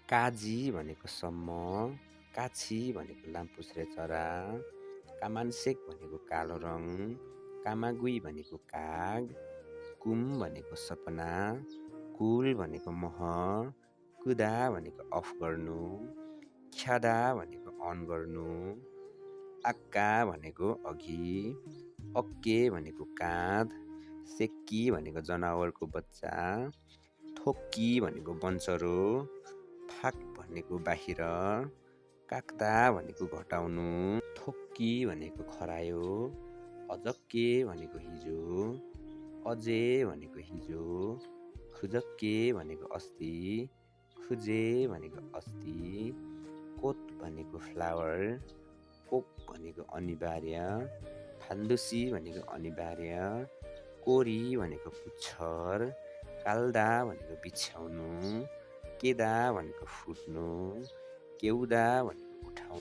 काजी भनेको सम्म, काछी भनेको लामपुच्छ्रे चरा, कामानसेक भनेको कालो रङ, कामागुई भनेको काग, कुम भनेको सपना, कुल भनेको मह, कुदा भनेको अफ गर्नु, ख्यादा भनेको अन गर्नु, आक्का भनेको अघि, अक्के भनेको काँध, सेक्की भनेको जनावरको बच्चा, थोक्की भनेको बन्चरो, फाक भनेको बाहिर, काक्दा भनेको घटाउनु, थोक्की भनेको खरायो, अजक्के भनेको हिजो, अजे भनेको हिजो, खुजक्के भनेको अस्ति, खुजे भनेको अस्ति, कोत भनेको फ्लावर, कोक भनेको अनिवार्य, फाल्दुसी भनेको अनिवार्य, कोरी भनेको पुच्छर, काल्दा भनेको बिछ्याउनु, केदा भनेको फुट्नु, केउदा भनेको